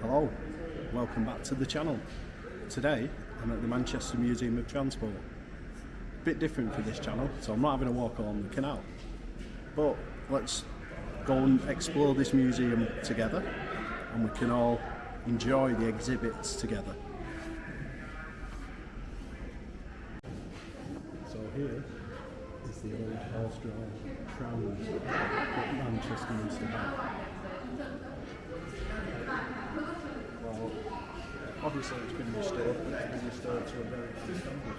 Hello, welcome back to the channel. Today I'm at the Manchester Museum of Transport. A bit different for this channel, so I'm not having a walk along the canal. But let's go and explore this museum together and we can all enjoy the exhibits together. So here is the old horse-drawn trams that Manchester used to have. Well, obviously it's been restored, but it's been restored to a very good standard.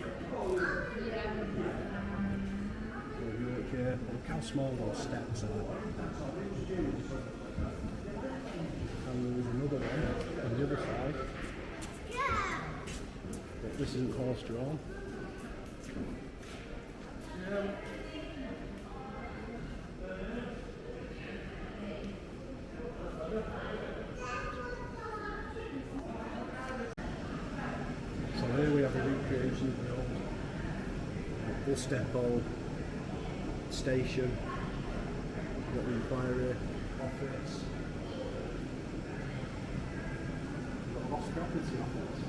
So if you look here, look how small those steps are. And there is another one on the other side. But this isn't horse-drawn. So here we have a recreation of the old bus depot, station, got the inquiry office, got a lost property office.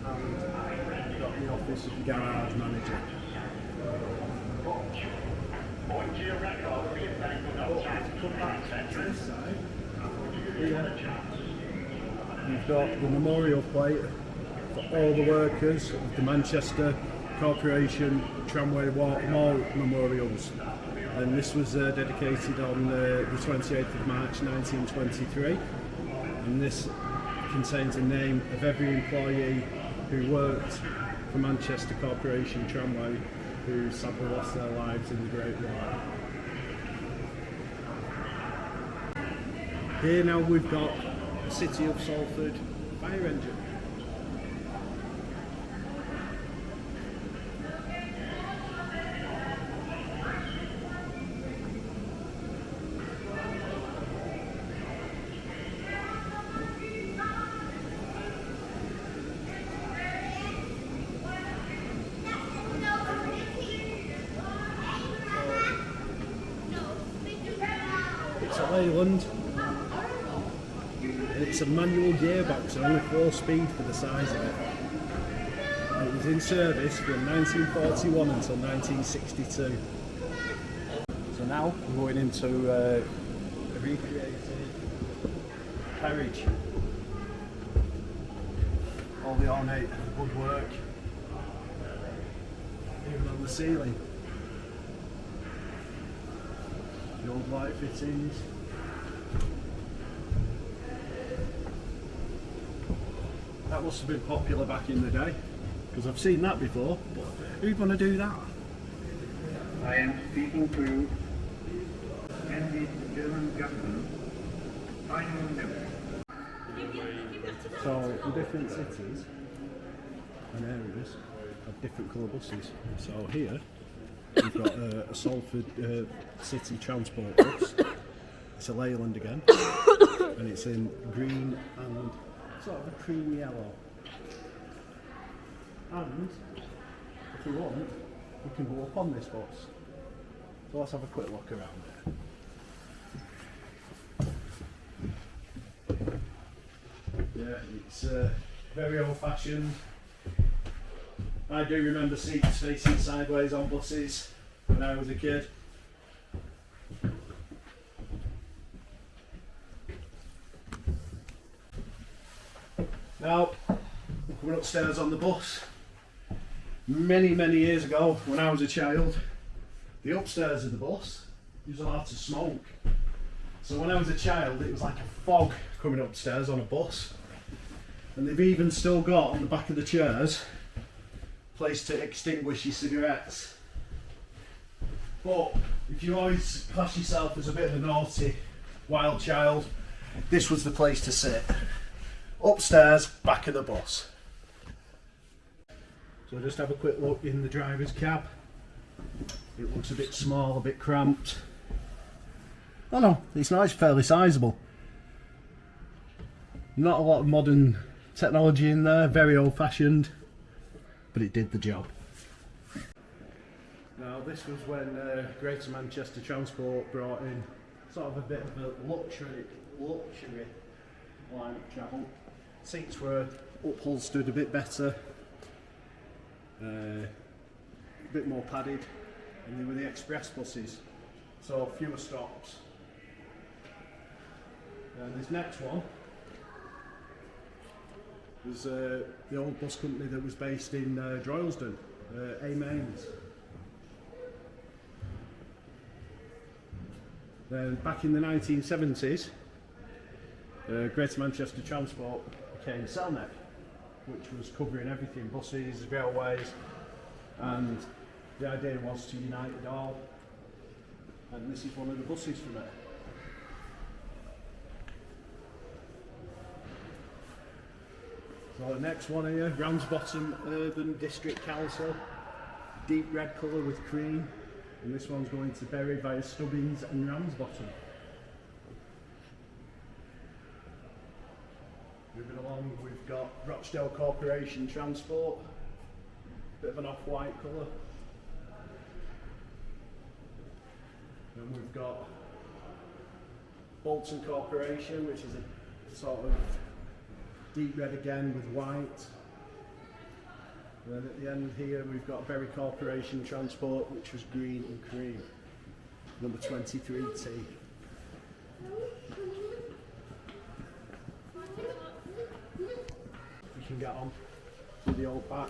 And got the office of the garage manager. Come back to this side. Here, you've got the memorial plate for all the workers of the Manchester Corporation Tramway Mall memorials, and this was dedicated on the 28th of March 1923, and this contains the name of every employee who worked for Manchester Corporation Tramway who sadly lost their lives in the Great War. Here now we've got the City of Salford fire engine. It's a Leyland. And it's a manual gearbox, only 4-speed for the size of it. And it was in service from 1941 until 1962. So now we're going into a recreated carriage. All the ornate woodwork, even on the ceiling. The old light fittings. That must have been popular back in the day, because I've seen that before, but who'd want to do that? I am speaking to you and the German government. I know them. So the different cities and areas have different colour buses. So here we've got a Salford City Transport bus. It's a Leyland again, and it's in green and sort of a cream yellow. And if we want, we can go up on this bus. So let's have a quick look around it. Yeah, it's very old fashioned. I do remember seats facing sideways on buses when I was a kid. Now, we're upstairs on the bus. Many years ago, when I was a child, the upstairs of the bus, you was allowed to smoke. So when I was a child, it was like a fog coming upstairs on a bus. And they've even still got on the back of the chairs a place to extinguish your cigarettes. But if you always class yourself as a bit of a naughty, wild child, this was the place to sit. Upstairs, back of the bus. So just have a quick look in the driver's cab. It looks a bit small, a bit cramped. Oh no, it's not, it's fairly sizable. Not a lot of modern technology in there, very old fashioned, but it did the job. Now this was when Greater Manchester Transport brought in sort of a bit of a luxury line of travel. Seats were upholstered a bit better, a bit more padded, and they were the express buses, so fewer stops. This next one was the old bus company that was based in Droylsden, A Mains. Then back in the 1970s, Greater Manchester Transport became Cellneck, which was covering everything, buses, railways, and the idea was to unite it all, and this is one of the buses from it. So the next one here, Ramsbottom Urban District Council, deep red colour with cream, and this one's going to Bury via Stubbins and Ramsbottom. Moving along, we've got Rochdale Corporation Transport, bit of an off-white colour. Then we've got Bolton Corporation, which is a sort of deep red again with white. And then at the end here we've got Bury Corporation Transport, which was green and cream. Number 23T. We can get on with the old back.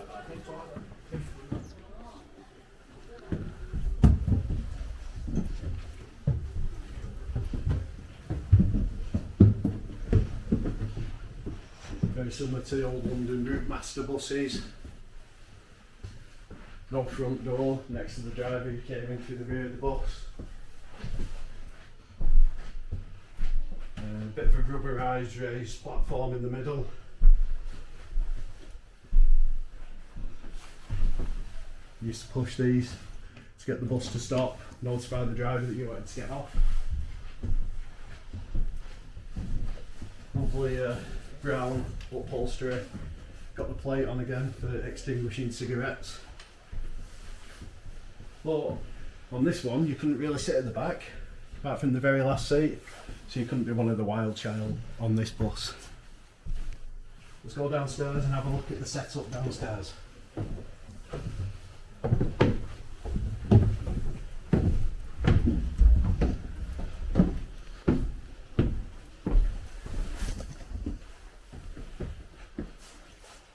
Very similar to the old London Route Master buses. No front door next to the driver who came in through the rear of the bus. A bit of a rubberised raised platform in the middle. Used to push these to get the bus to stop, notify the driver that you wanted to get off. Lovely brown upholstery. Got the plate on again for extinguishing cigarettes. But on this one you couldn't really sit at the back, apart from the very last seat, so you couldn't be one of the wild child on this bus. Let's go downstairs and have a look at the setup downstairs.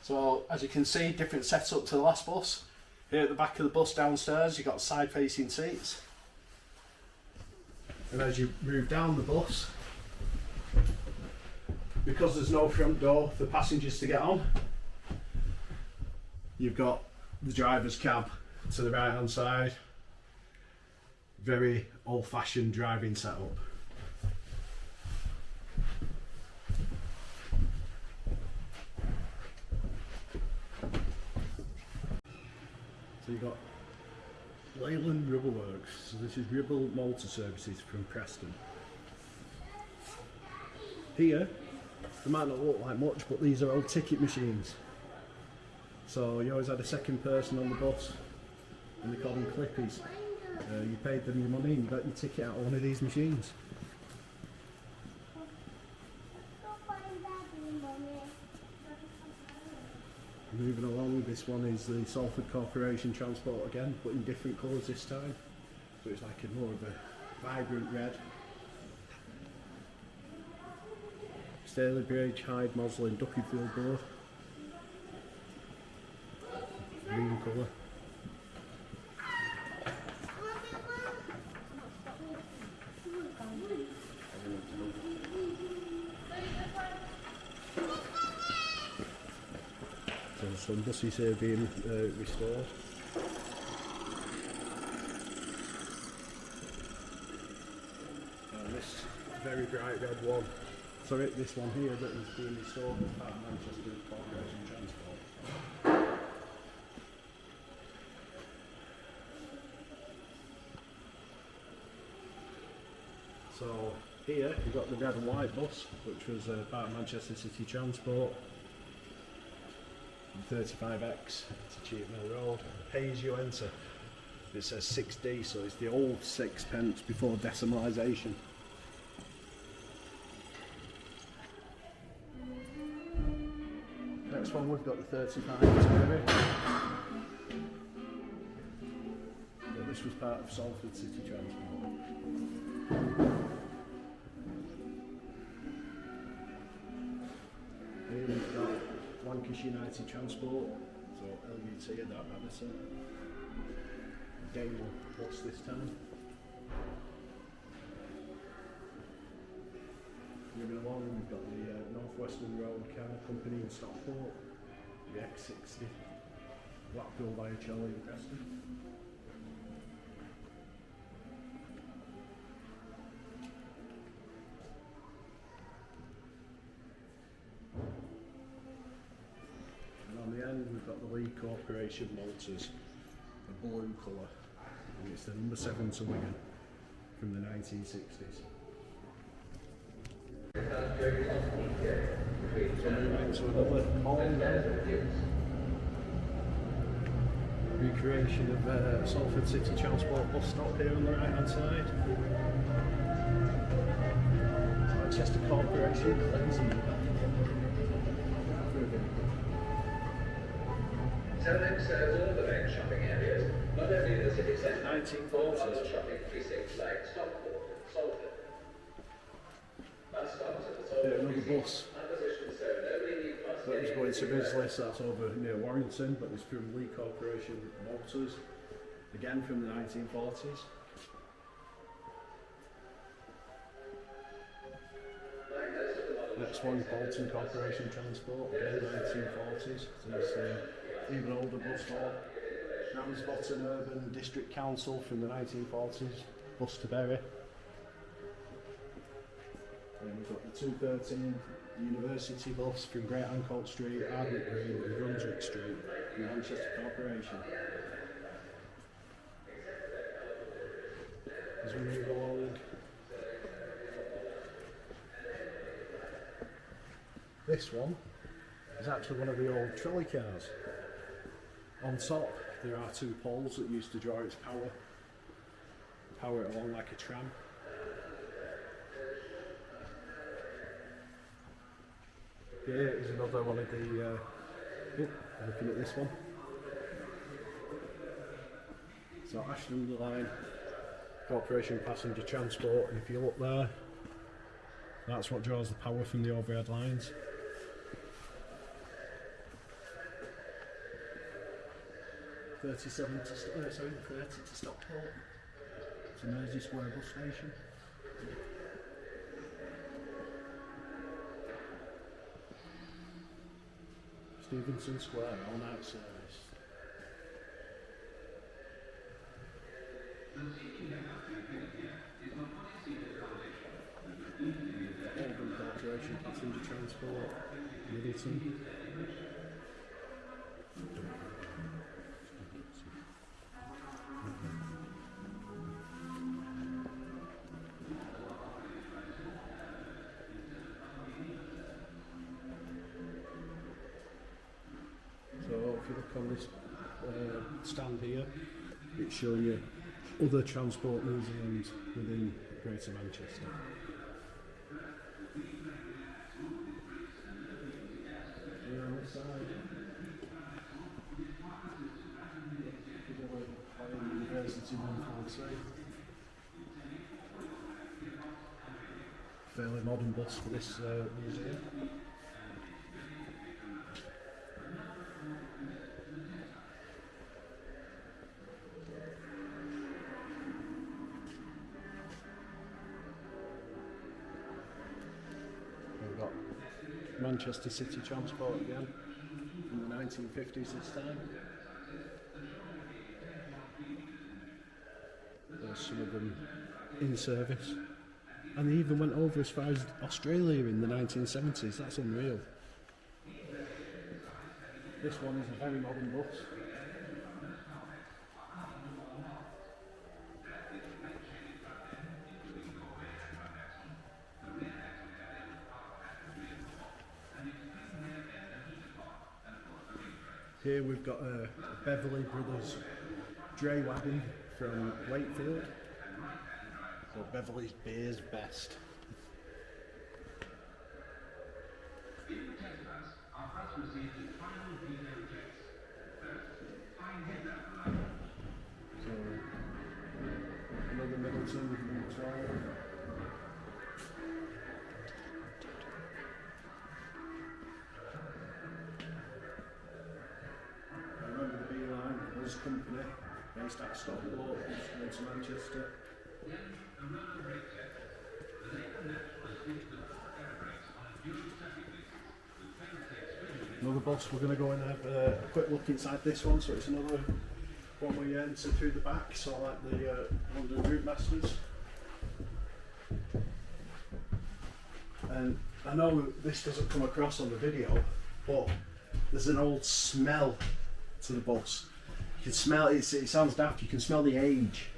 So as you can see, different setup to the last bus. Here at the back of the bus downstairs you've got side facing seats, and as you move down the bus, because there's no front door for passengers to get on, you've got the driver's cab to the right hand side. Very old fashioned driving setup. So you've got Leyland Rubber Works. So this is Ribble Motor Services from Preston. Here, they might not look like much, but these are old ticket machines. So you always had a second person on the bus, and they called them clippies. You paid them your money and you got your ticket out of one of these machines. Moving along, this one is the Salford Corporation Transport again, but in different colours this time. So it's like a more of a vibrant red. Stalybridge, Hyde, Moslin, Duckingfield board. Green colour. So some buses here being restored. And this very bright red one, sorry, this one here that is being restored as part of Manchester Corporation Transport. So here you've got the red and white bus, which was part of Manchester City Transport. 35X to Cheap Mill Road. Pay as you enter. It says 6D, so it's the old sixpence before decimalisation. Next one, we've got the 35 Terry. So this was part of Salford City Transport. Here we've got Lancashire United Transport, so LUT at that Madison. Gable Plus this time. Moving along, we've got the North Western Road Car Company in Stockport, the X60, Blackpool via Charlie and Preston. And on the end, we've got the Lee Corporation Motors, the blue colour, and it's the number 7 to Wigan from the 1960s. So moving into another recreation of Salford City Transport bus stop here on the right hand side. Manchester Corporation, Telex serves all the main shopping areas, not only the city centre, 1940s. but other shopping precincts like Stockport and Salford. Bus stops at the Salford Another precinct bus are positioned so nobody needs bus that was getting going to into Bisless, that's over near Warrington, but it's from Lee Corporation Motors, again from the 1940s. like most of the modern Next one, Bolton Corporation Transport, again 1940s. So it's even older bus stop. Ramsbottom Urban District Council from the 1940s, bus to Bury. And we've got the 213 University bus from Great Ancolt Street, Ardwick Green and Brunswick Street from Manchester Corporation. As we move along, this one is actually one of the old trolley cars. On top there are 2 poles that used to draw its power it along like a tram. Here is another one of the, looking at this one. So Ashton Line Corporation Passenger Transport, and if you look there, that's what draws the power from the overhead lines. .30 to Stockport. It's a Mersey Square bus station. Stevenson Square, all-night service. Oldham Corporation Passenger Transport, Middleton. So if you look on this stand here, it's showing you other transport museums within Greater Manchester. Here on this side, University 143. Fairly modern bus for this museum. We've got Manchester City Transport again, in the 1950s this time. There's some of them in service. And they even went over as far as Australia in the 1970s, that's unreal. This one is a very modern bus. Here we've got a Beverley Brothers dray wagon from Wakefield. So Beverly's Beer's Best. So another Middleton, number 12. I remember the Beeline Buzz Company, based out of Stockport, went to Manchester. Another bus, we're going to go and have a quick look inside this one, so it's another one where you enter through the back, so like the London Route Masters. And I know this doesn't come across on the video, but there's an old smell to the bus. You can smell it, it sounds daft, you can smell the age.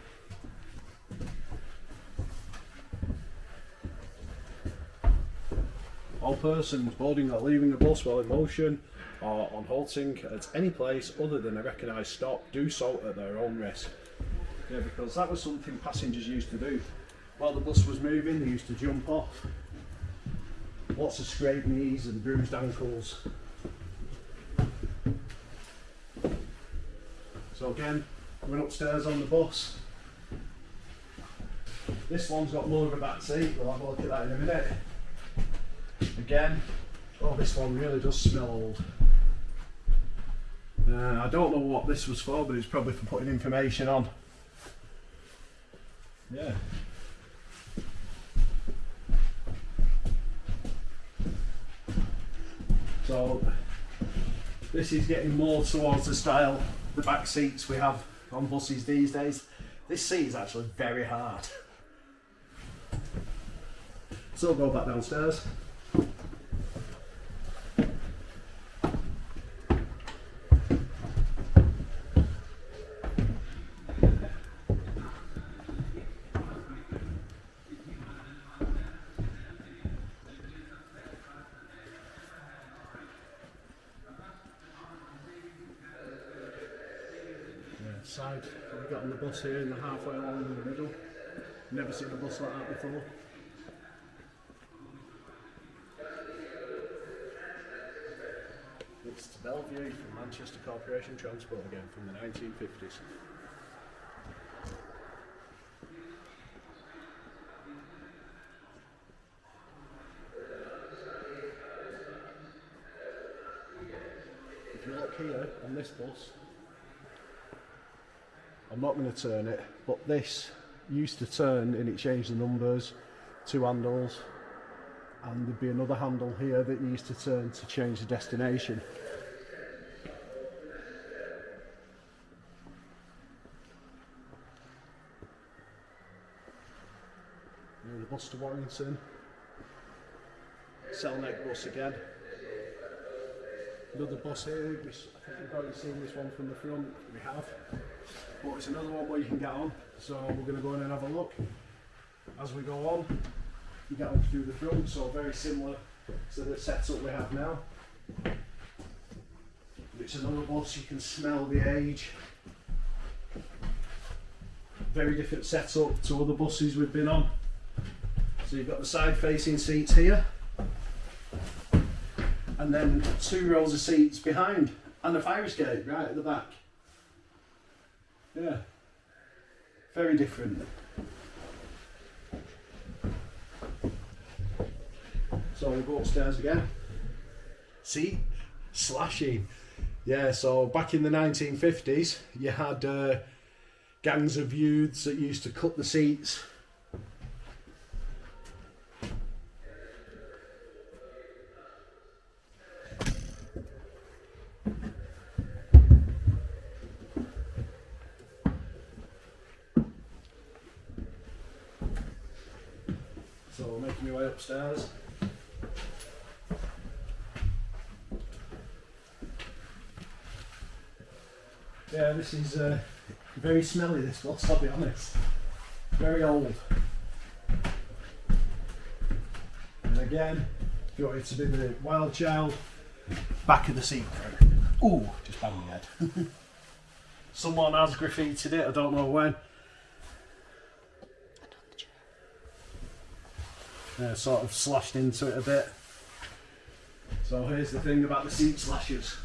All persons boarding or leaving the bus while in motion or on halting at any place other than a recognised stop do so at their own risk. Yeah, because that was something passengers used to do. While the bus was moving, they used to jump off. Lots of scraped knees and bruised ankles. So again, going upstairs on the bus. This one's got more of a back seat, we'll have a look at that in a minute. Again, oh, this one really does smell old. I don't know what this was for, but it's probably for putting information on. Yeah. So this is getting more towards the style, the back seats we have on buses these days. This seat is actually very hard. So we'll go back downstairs. Side we've got on the bus here in the halfway along in the middle. Never seen a bus like that before. It's to Bellevue from Manchester Corporation Transport again from the 1950s. If you look here on this bus, I'm not going to turn it, but this used to turn and it changed the numbers, 2 handles, and there'd be another handle here that used to turn to change the destination. Here the bus to Warrington, Selneck bus again. Another bus here, I think we've already seen this one from the front, we have. But it's another one where you can get on, so we're going to go in and have a look. As we go on, you get on through the front, so very similar to the setup we have now. It's another bus, you can smell the age. Very different setup to other buses we've been on. So you've got the side facing seats here, and then 2 rows of seats behind, and a fire escape right at the back. Yeah, very different. So we'll go upstairs again. See, slashing. Yeah, so back in the 1950s, you had gangs of youths that used to cut the seats. So making my way upstairs. Yeah, this is very smelly, this bus, I'll be honest. Very old. And again, if you want it to be the wild child, back of the seat. Ooh, just banged my head. Someone has graffitied it, I don't know when. Sort of slashed into it a bit. So here's the thing about the seat slashers.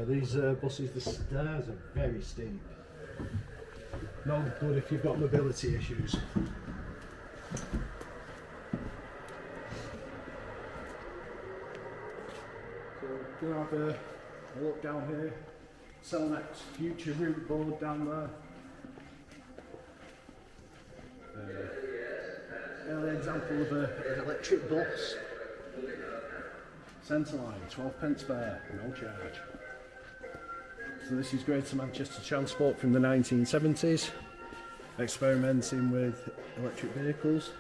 These buses, the stairs are very steep. No good if you've got mobility issues. So we're going to have a look down here. Cellnex's future route board down there. Early example of an electric bus. Centreline, 12 pence fare, no charge. So this is Greater Manchester Transport from the 1970s, experimenting with electric vehicles.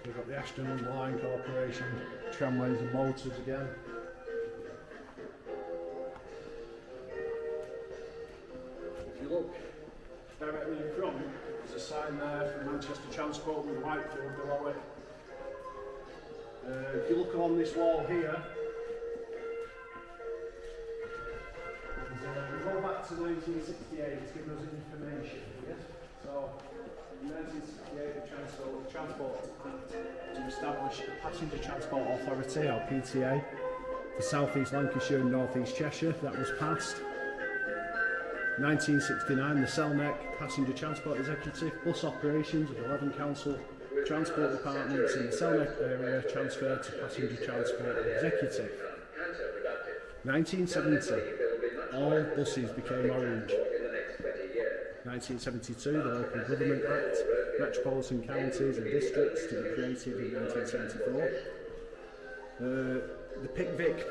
We've got the Ashton and Line Corporation, tramways and motors again. If you look directly in front, there's a sign there for Manchester Transport with Whitefield below it. If you look along this wall here, we go back to 1968, it's giving us information here. So, in 1968, the Transport Act to establish a Passenger Transport Authority, or PTA, for South East Lancashire and North East Cheshire, that was passed. 1969, the Cellnex Passenger Transport Executive, bus operations of 11 council transport departments in the Cellnex area transferred to Passenger Transport Executive. 1970, all buses became orange. 1972, the Local Government Act, metropolitan counties and districts to be created in 1974. The Pickwick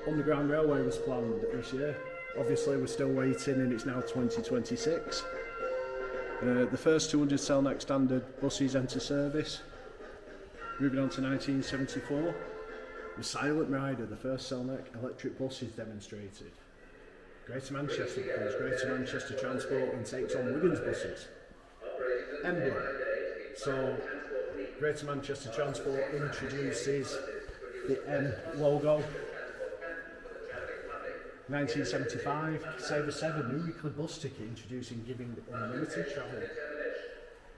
Underground Railway was planned this year. Obviously we're still waiting and it's now 2026. The first 200 Cellnex standard buses enter service. Moving on to 1974. The Silent Rider, the first Cellnex electric bus, is demonstrated. Greater Manchester becomes Greater Manchester Transport and takes on Wigan's buses. Emblem. So, Greater Manchester Transport introduces the M logo. 1975, Saver 7, new weekly bus ticket introducing giving unlimited travel.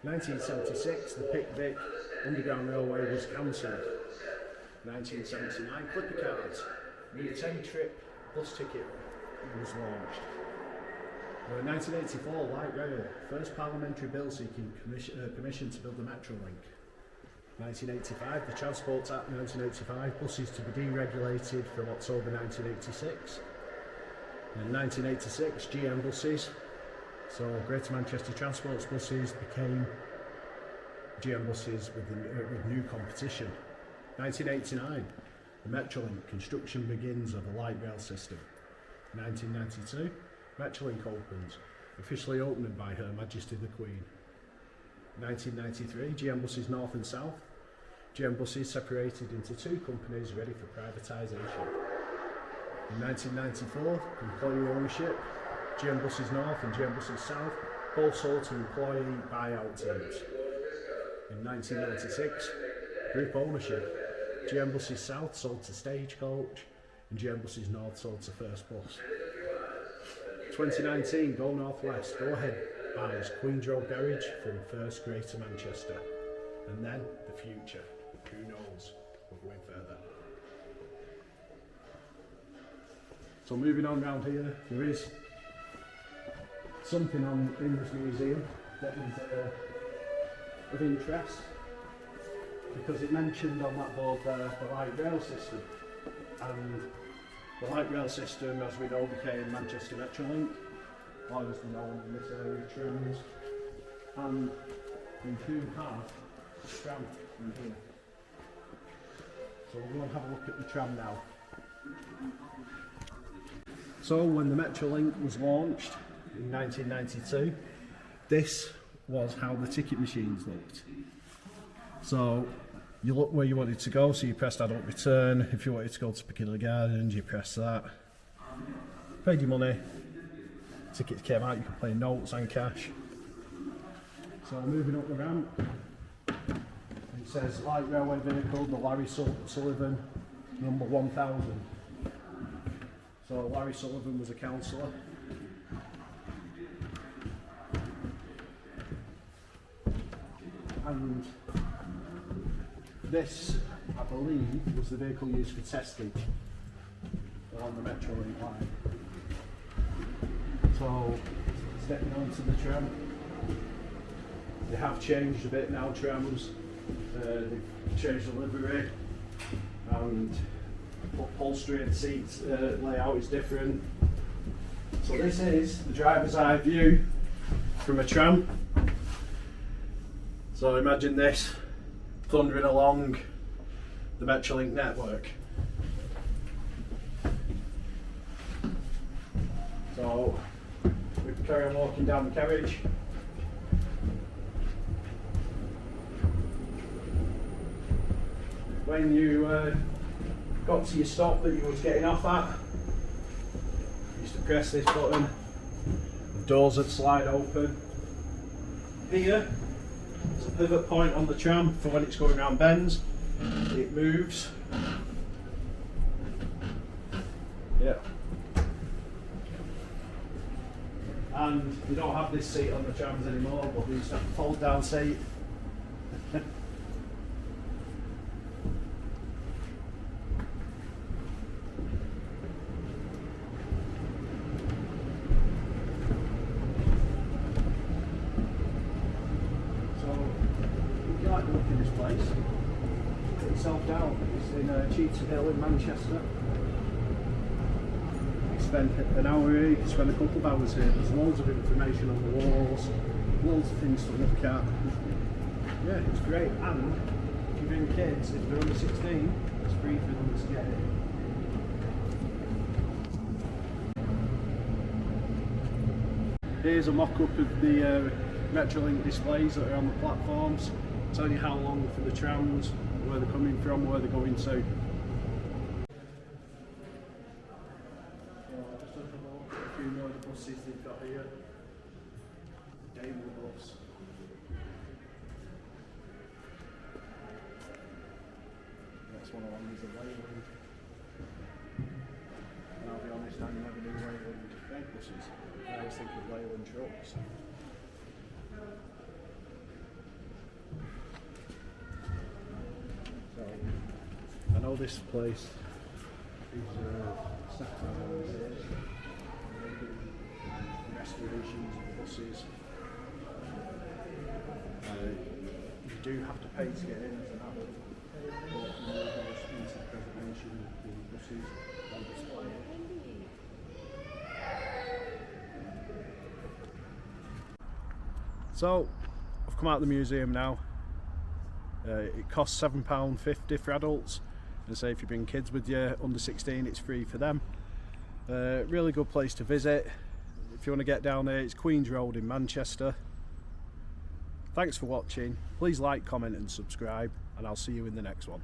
1976, the Pickwick Underground Railway was cancelled. 1979, Clipper Cards, new 10-trip bus ticket was launched. 1984, Light Rail, first parliamentary bill seeking permission to build the Metrolink. 1985, the Transport Act 1985, buses to be deregulated from October 1986. In 1986, GM buses, so Greater Manchester Transport's buses became GM buses with new competition. 1989, the Metrolink, construction begins of a light rail system. 1992, Metrolink opens, officially opened by Her Majesty the Queen. 1993, GM buses North and South, GM buses separated into two companies ready for privatisation. In 1994, employee ownership, GM buses North and GM buses South, both sold to employee buyout teams. In 1996, group ownership, GM buses South sold to Stagecoach and GM buses North sold to First Bus. 2019, Go North West, Go Ahead buys Queen's Road Garage from First Greater Manchester. And then the future, who knows, we're going further. So moving on round here, there is something in this museum that is of interest, because it mentioned on that board there the light rail system, and the light rail system, as we know, became Manchester Metrolink, or as they're known in this area, trams, and we do have a tram in here. So we're going to have a look at the tram now. So when the Metrolink was launched in 1992, this was how the ticket machines looked. So you look where you wanted to go, so you pressed adult return. If you wanted to go to Piccadilly Gardens, you press that. Paid your money, tickets came out, you could pay notes and cash. So moving up the ramp, it says light railway vehicle, the Larry Sullivan, number 1000. So Larry Sullivan was a councillor. And this, I believe, was the vehicle used for testing along the Metrolink line. So, stepping onto the tram. They have changed a bit now, trams. They've changed the livery and upholstery and seats layout is different. So this is the driver's eye view from a tram. So imagine this thundering along the Metrolink network. So we can carry on walking down the carriage. When you got to your stop that you was getting off at, you used to press this button, the doors would slide open. Here, there's a pivot point on the tram for when it's going around bends. It moves. Yeah. And you don't have this seat on the trams anymore, but we used to have a fold down seat. Look in this place, put yourself down. It's in Cheetham Hill in Manchester. You spend an hour here, you can spend a couple of hours here. There's loads of information on the walls, loads of things to look at. Yeah, it's great. And if you bring kids, if they're under 16, it's free for them to get in. Here's a mock-up of the Metrolink displays that are on the platforms. Telling you how long for the trams, where they're coming from, where they're going to. So just a few more of the buses they've got here. Daimler bus. Next one along is the Leyland. And I'll be honest, I never knew Leyland bed buses. I always think of Leyland trucks. I know this place is restorations of the buses. You do have to pay to get in as an adult, but there's expensive preservation of the buses on display. So, I've come out of the museum now. It costs £7.50 for adults, and say if you bring kids with you under 16, it's free for them. Really good place to visit. If you want to get down here, it's Queen's Road in Manchester. Thanks for watching. Please like, comment and subscribe, and I'll see you in the next one.